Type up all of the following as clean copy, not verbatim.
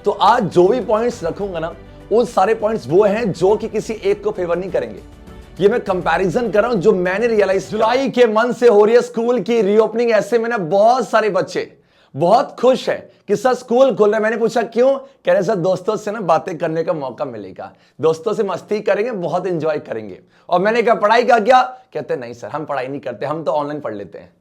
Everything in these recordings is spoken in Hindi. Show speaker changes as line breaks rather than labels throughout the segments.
तो आज जो भी पॉइंट्स रखूंगा ना, वो सारे पॉइंट्स वो हैं जो कि किसी एक को फेवर नहीं करेंगे। ये मैं कंपैरिजन कर रहा हूं जो मैंने रियलाइज। जुलाई के मंथ से हो रही है स्कूल की रीओपनिंग। ऐसे में ना बहुत सारे बच्चे बहुत खुश है कि सर स्कूल खुल रहा है। मैंने पूछा क्यों? कह रहे सर दोस्तों से ना बातें करने का मौका मिलेगा, दोस्तों से मस्ती करेंगे, बहुत एंजॉय करेंगे। और मैंने कहा पढ़ाई का क्या? कहते नहीं सर हम पढ़ाई नहीं करते, हम तो ऑनलाइन पढ़ लेते हैं।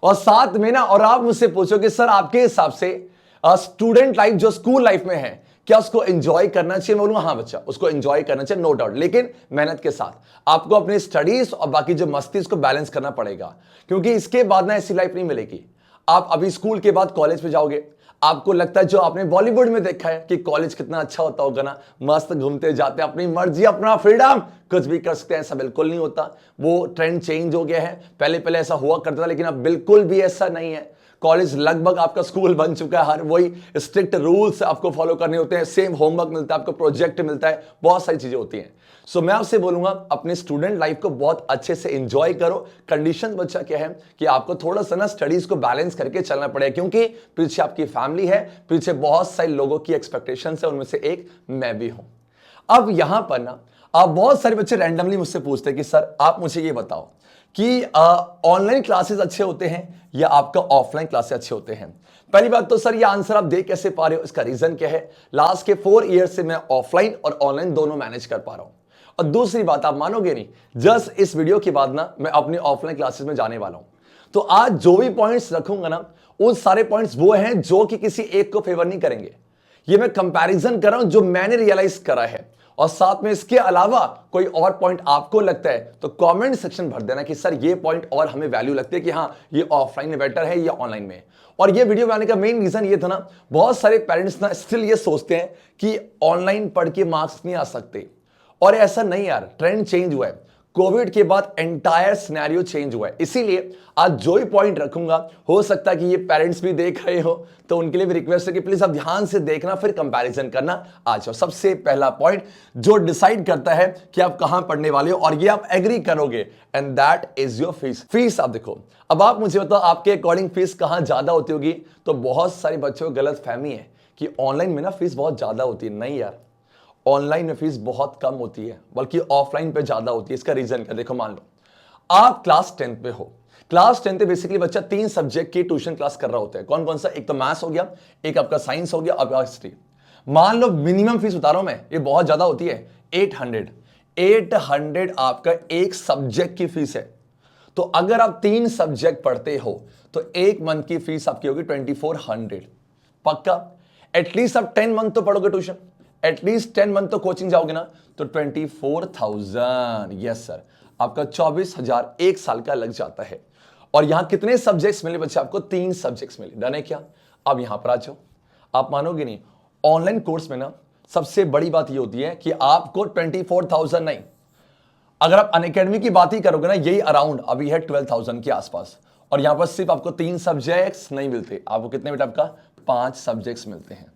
और साथ में ना, और आप मुझसे पूछो कि सर आपके हिसाब से स्टूडेंट लाइफ जो स्कूल लाइफ में है, क्या उसको एंजॉय करना चाहिए? मैं बोलूंगा हाँ बच्चा, उसको एंजॉय करना चाहिए, नो डाउट, लेकिन मेहनत के साथ। आपको अपनी स्टडीज और बाकी जो मस्ती उसको बैलेंस करना पड़ेगा, क्योंकि इसके बाद ना ऐसी लाइफ नहीं मिलेगी। आप अभी स्कूल के बाद कॉलेज में जाओगे, आपको लगता है जो आपने बॉलीवुड में देखा है कि कॉलेज कितना अच्छा होता होगा ना, मस्त घूमते जाते, अपनी मर्जी, अपना फ्रीडम, कुछ भी कर सकते हैं। ऐसा बिल्कुल नहीं होता। वो ट्रेंड चेंज हो गया है। पहले पहले ऐसा हुआ करता था, लेकिन अब बिल्कुल भी ऐसा नहीं है। कॉलेज लगभग आपका स्कूल बन चुका है। हर वही स्ट्रिक्ट रूल्स आपको फॉलो करने होते हैं, सेम होमवर्क मिलता है, आपको प्रोजेक्ट मिलता है, बहुत सारी चीजें होती हैं। सो मैं आपसे बोलूंगा अपने स्टूडेंट लाइफ को बहुत अच्छे से एंजॉय करो। कंडीशन बच्चा क्या है कि आपको थोड़ा सा ना स्टडीज को बैलेंस करके चलना पड़ेगा, क्योंकि पीछे आपकी फैमिली है, पीछे बहुत सारे लोगों की एक्सपेक्टेशंस है, उनमें से एक मैं भी हूं। अब यहां पर ना आप बहुत सारे बच्चे रैंडमली मुझसे पूछते हैं कि सर आप मुझे ये बताओ कि ऑनलाइन क्लासेस अच्छे होते हैं या आपका ऑफलाइन क्लासेस अच्छे होते हैं? पहली बात तो सर ये आंसर आप दे कैसे पा रहे हो, इसका रीजन क्या है? लास्ट के 4 ईयर्स से मैं ऑफलाइन और ऑनलाइन दोनों मैनेज कर पा रहा हूं। और दूसरी बात आप मानोगे नहीं, जस्ट इस वीडियो के बाद ना मैं अपनी ऑफलाइन क्लासेस में जाने वाला हूं। तो आज जो भी पॉइंट्स रखूंगा ना, वो सारे पॉइंट्स वो हैं जो कि किसी एक को फेवर नहीं करेंगे। ये मैं कंपैरिजन कर रहा हूं जो मैंने रियलाइज करा है। और साथ में इसके अलावा कोई और पॉइंट आपको लगता है तो कमेंट सेक्शन भर देना कि सर ये पॉइंट और हमें वैल्यू लगती है कि हाँ ये ऑफलाइन में बेटर है या ऑनलाइन में। और ये वीडियो बनाने का मेन रीजन ये था ना, बहुत सारे पेरेंट्स ना स्टिल ये सोचते हैं कि ऑनलाइन पढ़ के मार्क्स नहीं आ सकते। और ऐसा नहीं यार, ट्रेंड चेंज हुआ है। कोविड के बाद एंटायर सिनेरियो चेंज हुआ है। इसीलिए आज जो भी पॉइंट रखूंगा, हो सकता है कि ये पेरेंट्स भी देख रहे हो, तो उनके लिए भी रिक्वेस्ट है कि प्लीज आप ध्यान से देखना, फिर कंपैरिजन करना। आ जाओ, सबसे पहला पॉइंट जो डिसाइड करता है कि आप कहां पढ़ने वाले हो, और ये आप एग्री करोगे, and that is your fees. Fees आप देखो, अब आप मुझे बताओ आपके अकॉर्डिंग फीस कहां ज्यादा होती होगी? तो बहुत सारे बच्चों को गलत फहमी है कि ऑनलाइन में ना फीस बहुत ज्यादा होती है। नहीं यार, ऑनलाइन में फीस बहुत कम होती है, बल्कि ऑफलाइन पे ज्यादा होती है। इसका रीजन क्या? देखो, मान लो आप क्लास 10 पे हो। क्लास 10 पे बेसिकली बच्चा 3 सब्जेक्ट की ट्यूशन क्लास कर रहा होता है। कौन कौन सा? एक तो मैथ्स हो गया, एक आपका साइंस हो गया, और हिस्ट्री। मान लो मिनिमम फीस बता रहा हूं मैं, ये बहुत ज्यादा होती है, 800 आपका एक सब्जेक्ट की फीस है। तो अगर आप 3 सब्जेक्ट पढ़ते हो तो एक मंथ की फीस आपकी होगी 2400। पक्का? एटलीस्ट आप 10 मंथ तो पढ़ोगे ट्यूशन, एटलीस्ट 10 मंथ तो कोचिंग जाओगे ना, तो 24,000, यस सर, आपका 24,000 एक साल का लग जाता है। और यहां कितने सब्जेक्ट्स मिले बच्चे? आपको 3 सब्जेक्ट्स मिले। डन है क्या? अब यहां पर आ जाओ। आप मानोगे नहीं, ऑनलाइन कोर्स में ना सबसे बड़ी बात ये होती है कि आपको 24,000 नहीं, अगर आप अनअकैडमी की बात ही करोगे ना, यही अराउंड अभी है 12,000 के आसपास। और यहां पर सिर्फ आपको 3 सब्जेक्ट्स नहीं मिलते, आपको कितने बेटा? आपका 5 सब्जेक्ट्स मिलते हैं।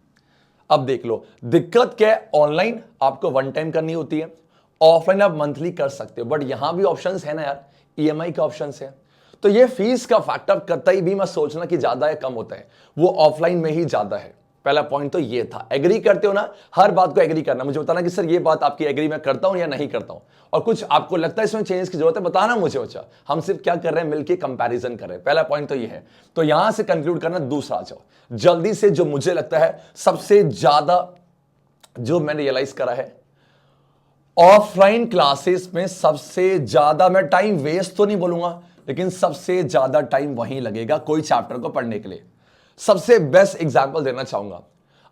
अब देख लो दिक्कत क्या है, ऑनलाइन आपको 1 टाइम करनी होती है, ऑफलाइन आप मंथली कर सकते हो, बट यहां भी ऑप्शंस है ना यार, ईएमआई का ऑप्शंस है। तो ये फीस का फैक्टर करता ही भी मैं सोचना कि ज्यादा है कम होता है, वो ऑफलाइन में ही ज्यादा है। पहला पॉइंट तो ये था। एग्री करते हो ना? हर बात को एग्री करना, मुझे बताना कि सर ये बात आपकी एग्री मैं करता हूं या नहीं करता हूं, और कुछ आपको लगता है इसमें चेंज की जरूरत है, बताना मुझे बच्चा। हम सिर्फ क्या कर रहे हैं, मिलकर कंपैरिजन कर रहे हैं। पहला पॉइंट तो ये है। तो यहां से कंक्लूड करना। दूसरा आ जाओ जल्दी से, जो मुझे लगता है सबसे ज्यादा जो मैंने रियलाइज करा है, ऑफलाइन क्लासेस में सबसे ज्यादा, मैं टाइम वेस्ट तो नहीं बोलूंगा, लेकिन सबसे ज्यादा टाइम वहीं लगेगा कोई चैप्टर को पढ़ने के लिए। सबसे बेस्ट एग्जांपल देना चाहूंगा,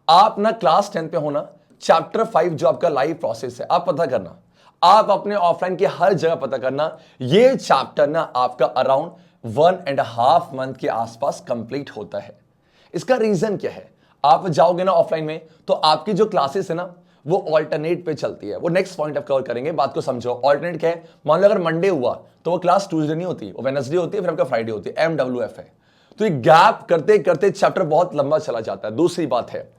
आप ना क्लास 10 पे होना, चैप्टर 5 जो आपका लाइव प्रोसेस है, आप पता करना, आप अपने ऑफलाइन की हर जगह पता करना, ये चैप्टर ना आपका अराउंड 1.5 मंथ के आसपास कंप्लीट होता है। इसका रीजन क्या है? आप जाओगे ना ऑफलाइन में, तो आपकी जो क्लासेस है ना, वो ऑल्टरनेट पे चलती है। वो नेक्स्ट पॉइंट आप कवर करेंगे, बात को समझो। ऑल्टरनेट क्या है? मान लो अगर मंडे हुआ तो वो क्लास ट्यूसडे नहीं होती, वो वेडनेसडे होती है, फिर आपका फ्राइडे होती है, MWF है। तो ये गैप करते करते चैप्टर बहुत लंबा चला जाता है। दूसरी बात है,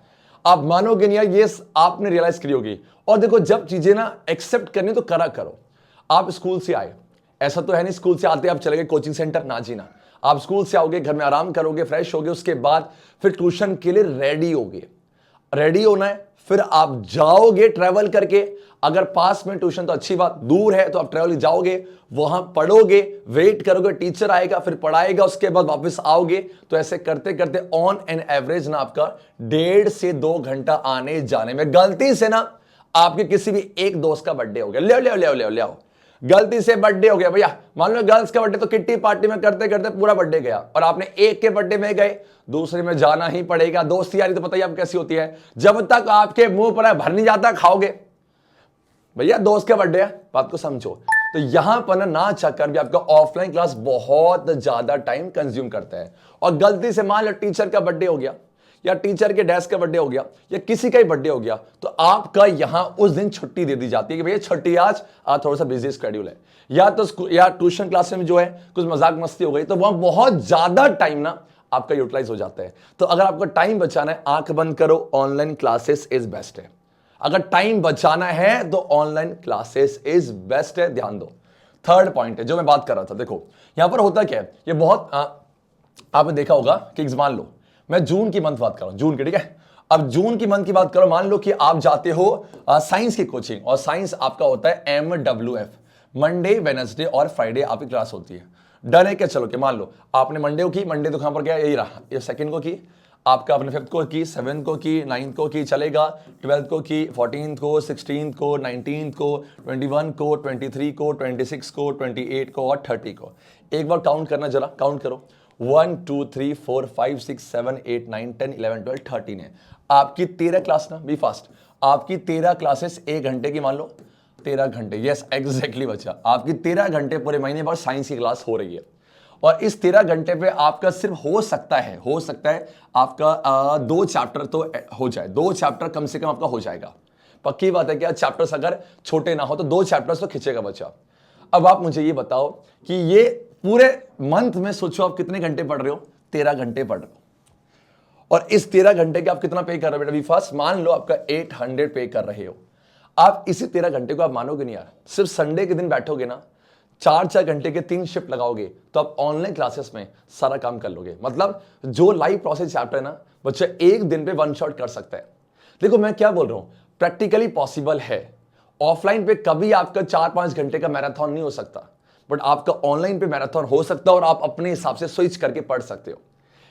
आप मानोगे नहीं यार, ये आपने रियलाइज करी होगी। और देखो, जब चीजें ना एक्सेप्ट करनी तो करा करो। आप स्कूल से आए, ऐसा तो है नहीं स्कूल से आते आप चले गए कोचिंग सेंटर, ना जी ना। आप स्कूल से आओगे, घर में आराम करोगे, फ्रेश होगे, उसके बाद फिर ट्यूशन के लिए रेडी होगे। रेडी होना है, फिर आप जाओगे ट्रैवल करके। अगर पास में ट्यूशन तो अच्छी बात, दूर है तो आप ट्रैवल जाओगे, वहां पढ़ोगे, वेट करोगे, टीचर आएगा, फिर पढ़ाएगा, उसके बाद वापस आओगे। तो ऐसे करते करते ऑन एन एवरेज ना आपका 1.5 से 2 घंटा आने जाने में। गलती से ना आपके किसी भी एक दोस्त का बर्थडे हो गया, ले आओ, गलती से बर्थडे हो गया भैया, मान लो गर्ल्स का बर्थडे, तो किट्टी पार्टी में करते करते पूरा बर्थडे गया, और आपने एक के बर्थडे में गए, दूसरे में जाना ही पड़ेगा। दोस्ती यारी तो पता ही आप कैसी होती है, जब तक आपके मुंह पर भर नहीं जाता खाओगे। भैया दोस्त का बर्थडे है, बात को समझो। तो यहां पर ना चाहकर भी आपका ऑफलाइन क्लास बहुत ज्यादा टाइम कंज्यूम करता है। और गलती से मान लो टीचर का बर्थडे हो गया, या टीचर के डेस्क का बर्थडे हो गया, या किसी का ही बर्थडे हो गया, तो आपका यहां उस दिन छुट्टी दे दी जाती है कि भैया छुट्टी आज थोड़ा सा बिजी स्केड्यूल है, या ट्यूशन क्लास में जो है कुछ मजाक मस्ती हो गई, तो वहां बहुत ज्यादा टाइम ना आपका यूटिलाइज हो जाता है। तो अगर आपको टाइम बचाना है, आंख बंद करो, ऑनलाइन क्लासेस इज बेस्ट है। अगर टाइम बचाना है तो ऑनलाइन क्लासेस इज बेस्ट है, ध्यान दो। थर्ड पॉइंट है जो मैं बात कर रहा था, देखो यहां पर होता क्या है, ये बहुत आपने देखा होगा कि मान लो मैं जून की मंथ बात कर रहा हूं, जून की, ठीक है। अब जून की मंथ की बात करो, मान लो कि आप जाते हो साइंस की कोचिंग, और साइंस आपका होता है MWF, मंडे वेडनेसडे और फ्राइडे आपकी क्लास होती है। डन है क्या? चलो कि मान लो आपने मंडे को की, मंडे तो कहां पर गया, यही रहा, ये सेकंड को की आपका, अपने 5th को की, 7th को की, 9th को की, चलेगा 12th को की, 14th को, 16th को, 19th को, 21 को, 23 को, 26 को, 28 को और 30 को। एक बार काउंट करना, जरा काउंट करो, 1 2 3 4 5 6 7 8 9 10 11 12 13 है आपकी 13 क्लास ना, बी फास्ट, आपकी 13 क्लासेस 1 घंटे की, मान लो 13 घंटे, यस एग्जैक्टली बच्चा, आपकी 13 घंटे पूरे महीने भर साइंस की क्लास हो रही है। और इस 13 घंटे पे आपका सिर्फ हो सकता है आपका 2 चैप्टर तो हो जाए, 2 चैप्टर कम से कम आपका हो जाएगा। पक्की बात है क्या? चैप्टर्स अगर छोटे ना हो तो 2 चैप्टर्स तो खींचेगा बच्चा। अब आप मुझे ये बताओ कि ये पूरे मंथ में सोचो आप कितने घंटे पढ़ रहे हो, 13 घंटे पढ़ रहे हो, और इस 13 घंटे के आप कितना पे कर रहे हो बेटा? वी फास्ट मान लो आपका 800 पे कर रहे हो। आप इसी 13 घंटे को आप मानोगे नहीं यार, सिर्फ संडे के दिन बैठोगे ना, 4 घंटे के 3 शिफ्ट लगाओगे तो आप ऑनलाइन क्लासेस में सारा काम कर लोगे। मतलब जो लाइव प्रोसेस चैप्टर है ना बच्चा, एक दिन पे 1 शॉट कर सकता है। देखो मैं क्या बोल रहा हूं, प्रैक्टिकली पॉसिबल है। ऑफलाइन पे कभी आपका 4-5 घंटे का मैराथन नहीं हो सकता, बट आपका ऑनलाइन पे मैराथन हो सकता है, और आप अपने हिसाब से स्विच करके पढ़ सकते हो।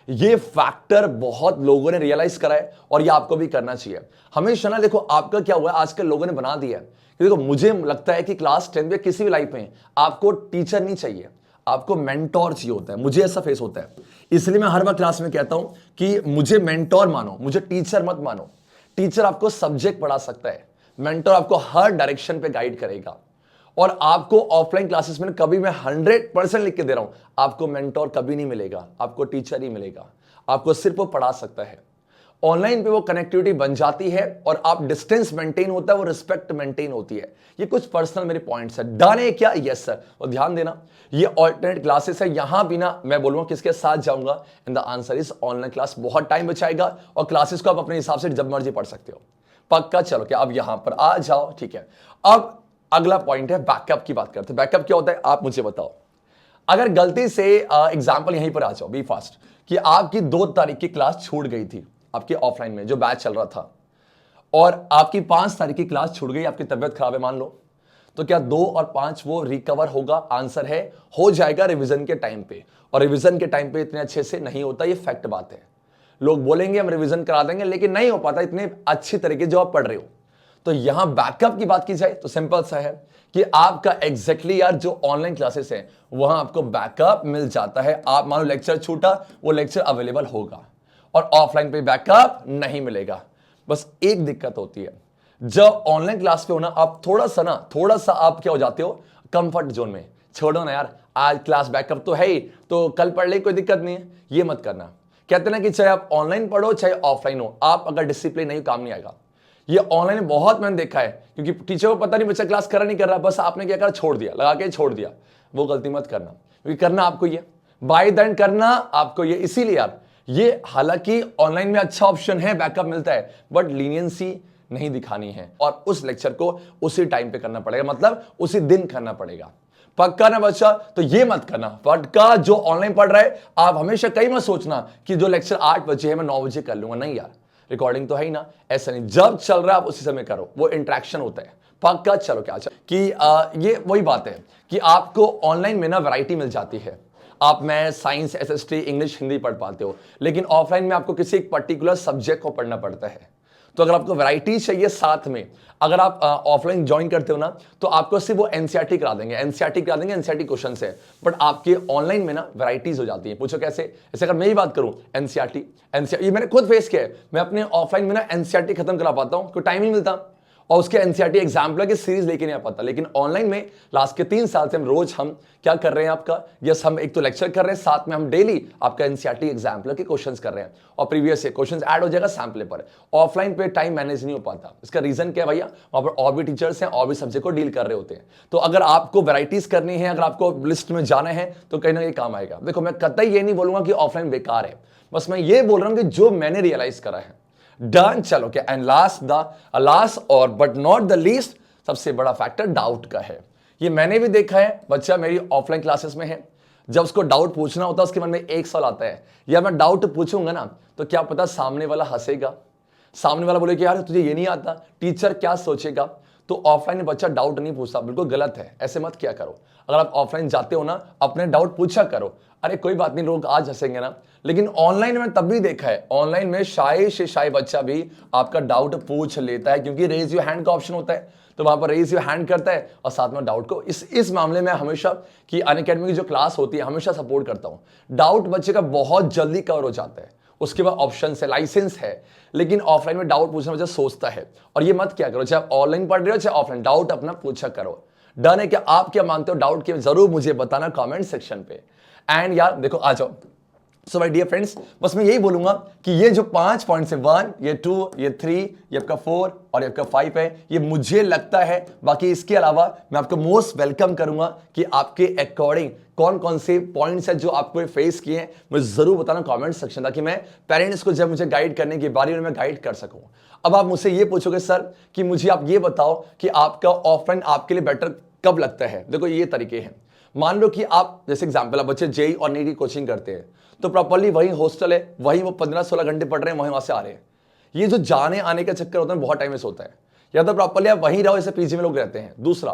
ये फैक्टर बहुत लोगों ने रियलाइज करा है, और ये आपको भी करना चाहिए हमेशा ना। देखो आपका क्या हुआ है, आजकल लोगों ने बना दिया है कि देखो मुझे लगता है कि क्लास 10 में किसी भी लाइफ में आपको टीचर नहीं चाहिए, आपको मेंटोर चाहिए होता है। मुझे ऐसा फेस होता है, इसलिए मैं हर बार क्लास में कहता हूं कि मुझे मेंटोर मानो, मुझे टीचर मत मानो। टीचर आपको सब्जेक्ट पढ़ा सकता है, मेंटोर आपको हर डायरेक्शन पे गाइड करेगा। और आपको ऑफलाइन क्लासेस में कभी मैं 100% लिख के दे रहा हूं, आपको मेंटोर कभी नहीं मिलेगा, आपको टीचर ही मिलेगा, आपको सिर्फ वो पढ़ा सकता है। ऑनलाइन पे वो कनेक्टिविटी बन जाती है, और आप डिस्टेंस मेंटेन होता है, वो रिस्पेक्ट मेंटेन होती है। ये कुछ पर्सनल मेरे पॉइंट्स है, डन है क्या? Yes sir. और ध्यान देना ये ऑल्टरनेट क्लासेस है, यहां भी ना मैं बोलूंगा किसके साथ जाऊंगा, and the answer is online class. बहुत टाइम बचाएगा, और क्लासेस को आप अपने हिसाब से जब मर्जी पढ़ सकते हो, पक्का। चलो क्या अब यहां पर आ जाओ, ठीक है। अब अगला पॉइंट है बैकअप की बात करते हैं। बैकअप क्या होता है आप मुझे बताओ। अगर गलती से एग्जांपल यहीं पर आ जाओ, बी फास्ट, कि आपकी 2 तारीख की क्लास छूट गई थी आपके ऑफलाइन में जो बैच चल रहा था, और आपकी 5 तारीख की क्लास छूट गई, आपकी तबियत खराब है मान लो, तो क्या 2 और 5 वो रिकवर होगा? आंसर है हो जाएगा रिवीजन के टाइम पे। और रिवीजन के टाइम पे इतने अच्छे से नहीं होता, ये फैक्ट बात है। लोग बोलेंगे हम रिवीजन करा देंगे, लेकिन नहीं हो पाता इतने अच्छी तरीके जो आप पढ़ रहे हो। तो यहां बैकअप की बात की जाए तो सिंपल सा है कि आपका एग्जैक्टली यार जो ऑनलाइन क्लासेस है वहां आपको बैकअप मिल जाता है। आप मान लो लेक्चर छूटा, वो लेक्चर अवेलेबल होगा, और ऑफलाइन पे बैकअप नहीं मिलेगा। बस एक दिक्कत होती है, जब ऑनलाइन क्लास पे हो ना आप थोड़ा सा आप क्या हो जाते हो, कंफर्ट जोन में। छोड़ो ना यार, आज क्लास बैकअप तो है ही, तो कल पढ़ ले, कोई दिक्कत नहीं है, ये मत करना। कहते ना कि चाहे आप ऑनलाइन पढ़ो चाहे ऑफलाइन हो, आप अगर डिसिप्लिन नहीं काम नहीं आएगा। ये ऑनलाइन बहुत मैंने देखा है, क्योंकि टीचर को पता नहीं बच्चा क्लास करा नहीं कर रहा, बस आपने क्या करा, छोड़ दिया, लगा के छोड़ दिया। वो गलती मत करना, क्योंकि करना आपको ये, बाय द एंड करना आपको ये। इसीलिए यार ये, हालांकि ऑनलाइन में अच्छा ऑप्शन है, बैकअप मिलता है, बट लीनियंसी नहीं दिखानी है, और उस लेक्चर को उसी टाइम पे करना पड़ेगा, मतलब उसी दिन करना पड़ेगा। पक्का ना बच्चा? तो ये मत करना पक्का। जो ऑनलाइन पढ़ रहा है आप हमेशा कहीं मत सोचना कि जो लेक्चर 8 बजे है मैं 9 बजे कर लूंगा, नहीं यार। रिकॉर्डिंग तो है ही ना, ऐसा नहीं, जब चल रहा है आप उसी समय करो, वो इंटरेक्शन होता है पक्का। चलो क्या कि ये वही बात है कि आपको ऑनलाइन में ना वैरायटी मिल जाती है, आप math science SST English Hindi पढ़ पाते हो, लेकिन ऑफलाइन में आपको किसी एक पर्टिकुलर सब्जेक्ट को पढ़ना पड़ता है। तो अगर आपको वैरायटी चाहिए साथ में, अगर आप ऑफलाइन ज्वाइन करते हो ना तो आपको सिर्फ वो एनसीईआरटी करा देंगे, एनसीईआरटी क्वेश्चन है, बट आपके ऑनलाइन में ना वैरायटीज हो जाती है। पूछो कैसे? जैसे अगर मैं ही बात करूं एनसीईआरटी ये मैंने खुद फेस किया है, मैं अपने ऑफलाइन में ना एनसीईआरटी खत्म करा पाता हूं, कोई टाइम नहीं मिलता, और उसके एनसीईआरटी एग्जाम्पलर की सीरीज लेके नहीं आ पाता। लेकिन ऑनलाइन में लास्ट के 3 साल से हम रोज क्या कर रहे हैं आपका, यस हम एक तो लेक्चर कर रहे हैं, साथ में हम डेली आपका एनसीईआरटी एग्जाम्पलर के क्वेश्चंस कर रहे हैं, और प्रीवियस क्वेश्चंस ऐड हो जाएगा सैंपल पर। ऑफलाइन पे टाइम मैनेज नहीं हो पाता, इसका रीजन क्या है भैया, वहां पर और भी टीचर्स हैं और भी सब्जेक्ट को डील कर रहे होते हैं। तो अगर आपको वैरायटीज करनी है, अगर आपको लिस्ट में जाना है तो कहीं ना कहीं काम आएगा। देखो मैं कतई ये नहीं बोलूंगा कि ऑफलाइन बेकार है, बस मैं ये बोल रहा हूं कि जो मैंने रियलाइज करा है डन। चलो क्या, एंड लास्ट और बट नॉट द लीस्ट, सबसे बड़ा फैक्टर डाउट का है। ये मैंने भी देखा है, बच्चा मेरी ऑफलाइन क्लासेस में है, जब उसको डाउट पूछना होता है उसके मन में एक सवाल आता है, या मैं डाउट पूछूंगा ना तो क्या पता सामने वाला हंसेगा, सामने वाला बोले कि यार तुझे ये नहीं आता, टीचर क्या सोचेगा। तो ऑफलाइन में बच्चा डाउट नहीं पूछता, बिल्कुल गलत है, ऐसे मत क्या करो। अगर आप ऑफलाइन जाते हो ना, अपने डाउट पूछा करो, अरे कोई बात नहीं लोग आज हंसेंगे ना। लेकिन ऑनलाइन में तब भी देखा है, ऑनलाइन में शाय से शाय बच्चा भी आपका डाउट पूछ लेता है, क्योंकि रेज योर हैंड का ऑप्शन होता है, तो वहां पर रेज योर हैंड करता है और साथ में डाउट को। इस मामले में हमेशा कि अनअकैडमी की जो क्लास होती है हमेशा सपोर्ट करता हूं। डाउट बच्चे का बहुत जल्दी कवर हो जाता है, उसके बाद ऑप्शन है, लाइसेंस है। लेकिन ऑफलाइन में डाउट पूछना बच्चा सोचता है, और ये मत क्या करो, चाहे आप ऑनलाइन पढ़ रहे हो चाहे ऑफलाइन, डाउट अपना पूछा करो। डन है क्या? आप क्या मानते हो डाउट के, जरूर मुझे बताना कमेंट सेक्शन पे। एंड यार देखो आ जाओ, सो माय डियर फ्रेंड्स, बस मैं यही बोलूंगा कि ये जो 5 पॉइंट्स है, 1 ये 2 ये 3 ये आपका 4 और ये आपका 5 है, ये मुझे लगता है। बाकी इसके अलावा मैं आपको मोस्ट वेलकम करूंगा कि आपके अकॉर्डिंग कौन कौन से पॉइंट्स है जो आपको फेस किए हैं, मुझे जरूर बताना कमेंट सेक्शन, ताकि मैं पेरेंट्स को जब मुझे गाइड करने की बारी में मैं गाइड कर सकूं। अब आप मुझसे ये पूछोगे सर कि मुझे आप ये बताओ कि आपका ऑफलाइन आपके लिए बेटर कब लगता है। देखो ये तरीके हैं, मान लो कि आप जैसे एग्जांपल, आप बच्चे जेई और नीट की कोचिंग करते हैं, तो प्रॉपर्ली वही हॉस्टल है, वही वो 15-16 घंटे पढ़ रहे हैं, वहीं वहां से आ रहे हैं। ये जो जाने आने का चक्कर होता है बहुत टाइम वेस्ट होता है, या तो प्रॉपर्ली आप वहीं रहो, जैसे पीजी में लोग रहते हैं। दूसरा,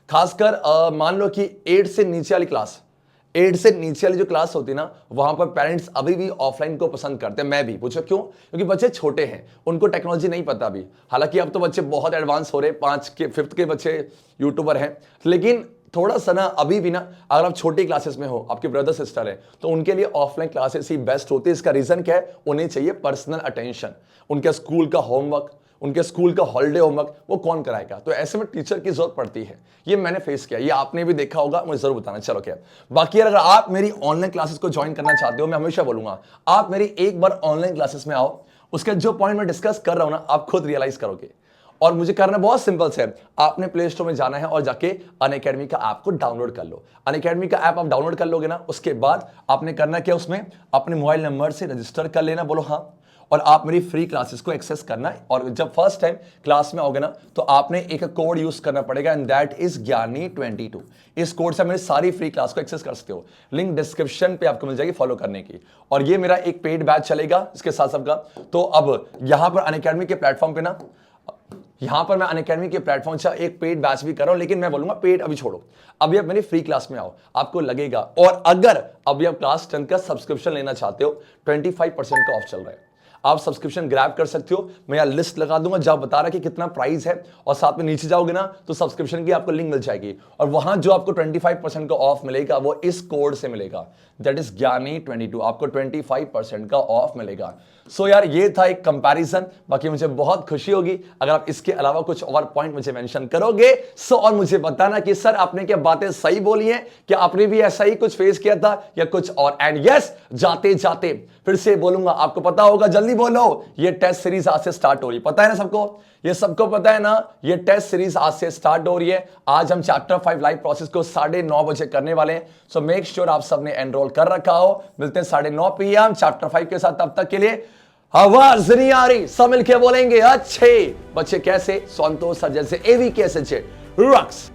खासकर मान लो कि 8 से नीचे वाली क्लास, 8 से नीचे वाली जो क्लास होती है ना, वहां पर पेरेंट्स अभी भी ऑफलाइन को पसंद करते हैं। मैं भी, पूछो क्यों? क्योंकि बच्चे छोटे हैं, उनको टेक्नोलॉजी नहीं पता अभी। हालांकि अब तो बच्चे बहुत एडवांस हो रहे हैं, 5 के 5th के बच्चे यूट्यूबर हैं, लेकिन थोड़ा सा ना अभी भी ना, अगर आप छोटी क्लासेस में हो, आपके ब्रदर सिस्टर है, तो उनके लिए ऑफलाइन क्लासेस ही बेस्ट होती है। इसका रीजन क्या है? उन्हें चाहिए पर्सनल अटेंशन, उनके स्कूल का होमवर्क, उनके स्कूल का हॉलिडे होमवर्क वो कौन कराएगा, तो ऐसे में टीचर की जरूरत पड़ती है। ये मैंने फेस किया, ये आपने भी देखा होगा, मुझे जरूर बताना। चलो क्या, बाकी अगर आप मेरी ऑनलाइन क्लासेस को ज्वाइन करना चाहते हो, मैं हमेशा बोलूंगा आप मेरी एक बार ऑनलाइन क्लासेस में आओ, उसके जो पॉइंट मैं डिस्कस कर रहा हूं ना, आप खुद रियलाइज करोगे। और मुझे करना बहुत सिंपल है, आपने प्ले स्टोर में जाना है और जाके अनअकैडमी का ऐप को डाउनलोड कर लो। अनअकैडमी का ऐप आप डाउनलोड कर लोगे ना, उसके बाद आपने करना क्या, उसमें अपने मोबाइल नंबर से रजिस्टर कर लेना, बोलो हाँ, और आप मेरी फ्री क्लासेस को एक्सेस करना है। और जब फर्स्ट टाइम क्लास में आओगे ना, तो आपने एक कोड यूज करना पड़ेगा, एंड दैट इज ज्ञानी22। इस कोड से मेरी सारी फ्री क्लास को एक्सेस कर सकते हो, लिंक डिस्क्रिप्शन पे आपको मिल जाएगी फॉलो करने की। और ये मेरा एक पेड बैच चलेगा इसके साथ सबका। तो अब यहां पर अनअकैडमी के प्लेटफॉर्म पे ना, यहां पर मैं अनअकैडमी के प्लेटफॉर्म से एक पेड बैच भी कर रहा हूं, लेकिन मैं बोलूंगा पेड अभी छोड़ो, अभी आप मेरी फ्री क्लास में आओ, आपको लगेगा। और अगर अभी आप क्लास 10 का सब्सक्रिप्शन लेना चाहते हो, 25% का ऑफ चल रहा है, आप सब्सक्रिप्शन ग्रैब कर सकते हो। मैं यहाँ लिस्ट लगा दूंगा जहां बता रहा कि कितना प्राइस है, और साथ में नीचे जाओगे ना तो सब्सक्रिप्शन की आपको लिंक मिल जाएगी, और वहां जो आपको 25% का ऑफ मिलेगा वो इस कोड से मिलेगा, दैट इज ज्ञानी22। आपको 25% का ऑफ मिलेगा। सो यार ये था एक कंपैरिजन। बाकी मुझे बहुत खुशी होगी अगर आप इसके अलावा कुछ और पॉइंट मुझे मेंशन करोगे। सो और मुझे बताना कि सर आपने क्या बातें सही बोली हैं, क्या आपने भी ऐसा ही कुछ फेस किया था या कुछ और। एंड यस, जाते जाते फिर से बोलूंगा, आपको पता होगा, जल्दी बोलो, ये टेस्ट सीरीज आज से स्टार्ट हो रही है, पता है ना सबको, ये सबको पता है ना, ये टेस्ट सीरीज आज से स्टार्ट हो रही है। आज हम चैप्टर 5 लाइव प्रोसेस को 9:30 बजे करने वाले हैं। सो मेक श्योर आप सबने एनरोल कर रखा हो। मिलते हैं 9:30 PM चैप्टर 5 के साथ। तब तक के लिए आवाज नहीं आ रही, सब मिलके बोलेंगे अच्छे बच्चे कैसे, संतोष सर जैसे, एवी कैसे रक्स।